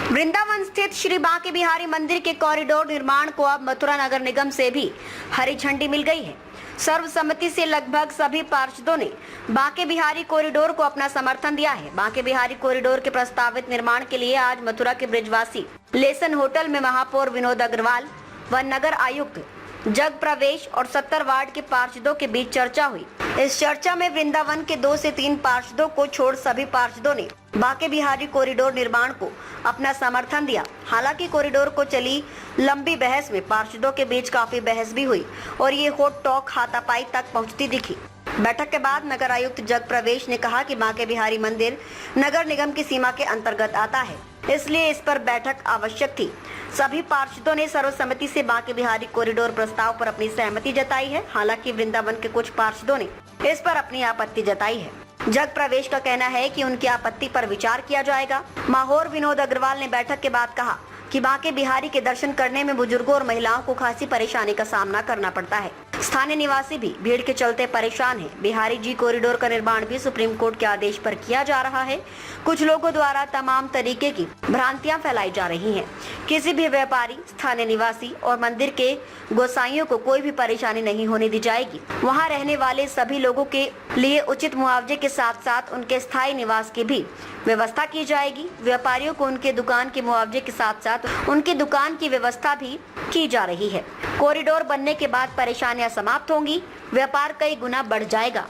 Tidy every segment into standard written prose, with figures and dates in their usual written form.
वृंदावन स्थित श्री बांके बिहारी मंदिर के कॉरिडोर निर्माण को अब मथुरा नगर निगम से भी हरी झंडी मिल गई है। सर्वसम्मति से लगभग सभी पार्षदों ने बांके बिहारी कॉरिडोर को अपना समर्थन दिया है। बांके बिहारी कॉरिडोर के प्रस्तावित निर्माण के लिए आज मथुरा के ब्रिजवासी लेसन होटल में महापौर विनोद अग्रवाल व नगर आयुक्त जग प्रवेश और 70 वार्ड के पार्षदों के बीच चर्चा हुई। इस चर्चा में वृंदावन के 2 से 3 पार्षदों को छोड़ सभी पार्षदों ने बांके बिहारी कॉरिडोर निर्माण को अपना समर्थन दिया। हालांकि कॉरिडोर को चली लंबी बहस में पार्षदों के बीच काफी बहस भी हुई और ये हॉट टॉक हाथापाई तक पहुंचती दिखी। बैठक के बाद नगर आयुक्त जग प्रवेश ने कहा कि बांके बिहारी मंदिर नगर निगम की सीमा के अंतर्गत आता है, इसलिए इस पर बैठक आवश्यक थी। सभी पार्षदों ने सर्वसम्मति से बांके बिहारी कॉरिडोर प्रस्ताव पर अपनी सहमति जताई है। हालांकि वृंदावन के कुछ पार्षदों ने इस पर अपनी आपत्ति जताई है। जग प्रवेश का कहना है कि उनकी आपत्ति पर विचार किया जाएगा। महापौर विनोद अग्रवाल ने बैठक के बाद कहा कि बांके बिहारी के दर्शन करने में बुजुर्गों और महिलाओं को खासी परेशानी का सामना करना पड़ता है। स्थानीय निवासी भी भीड़ के चलते परेशान हैं। बिहारी जी कॉरिडोर का निर्माण भी सुप्रीम कोर्ट के आदेश पर किया जा रहा है। कुछ लोगों द्वारा तमाम तरीके की भ्रांतियां फैलाई जा रही हैं। किसी भी व्यापारी, स्थानीय निवासी और मंदिर के गोसाइयों को कोई भी परेशानी नहीं होने दी जाएगी। वहां रहने वाले सभी लोगों के लिए उचित मुआवजे के साथ साथ उनके स्थायी निवास की भी व्यवस्था की जाएगी। व्यापारियों को उनके दुकान के मुआवजे के साथ साथ उनकी दुकान की व्यवस्था भी की जा रही है। कॉरिडोर बनने के बाद परेशानियां समाप्त होंगी, व्यापार कई गुना बढ़ जाएगा।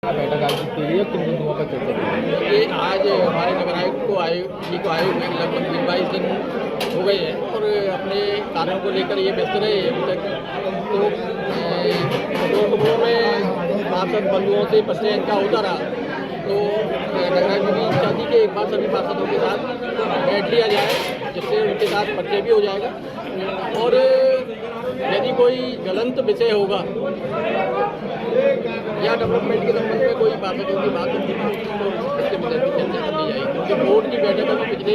बैठक आयोजित की गई है, किन बिंदुओं पर चर्चा की गई? आज हमारे नगर आयुक्त को आए हुए लगभग 22 दिन हो गए हैं और अपने कार्यों को लेकर ये व्यस्त रहे अभी तक। तो लोकसभा में पार्षद बंधुओं से परिचय इनका होता रहा, तो नगर आयुक्त की इच्छा थी कि एक बार सभी पार्षदों के साथ बैठ लिया जाए, जिससे उनके साथ परिचय भी हो जाएगा। और यदि कोई ज्वलंत विषय होगा या डेवलपमेंट के संबंध में कोई पार्षदों की बात होगी तो इसके मदद की चर्चा कर ली जाएगी। क्योंकि बोर्ड की बैठक अभी पिछले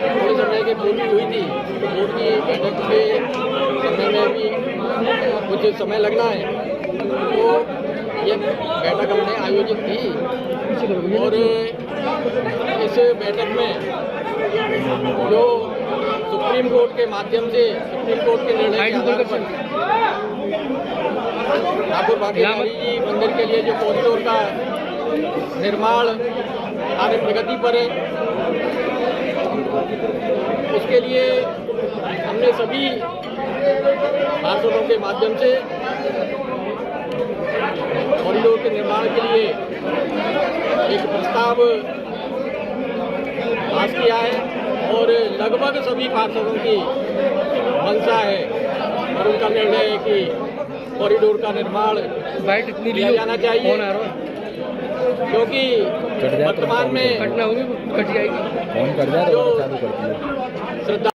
थोड़े समय के पूर्व हुई थी, तो बोर्ड की बैठक के समय में भी कुछ समय लगना है, तो ये बैठक हमने आयोजित की। और इस बैठक में जो सुप्रीम कोर्ट के माध्यम से सुप्रीम कोर्ट के निर्णय के आधार पर ठाकुर बांके बिहारी जी मंदिर के लिए जो कॉरिडोर का निर्माण कार्य प्रगति पर है, उसके लिए हमने सभी पार्षदों के माध्यम से कॉरिडोर के निर्माण के लिए एक प्रस्ताव पास किया है और लगभग सभी पार्षदों की मंशा है और उनका निर्णय है कि कॉरिडोर का निर्माण किया जाना चाहिए, क्योंकि वर्तमान में कट जाएगी, जो श्रद्धा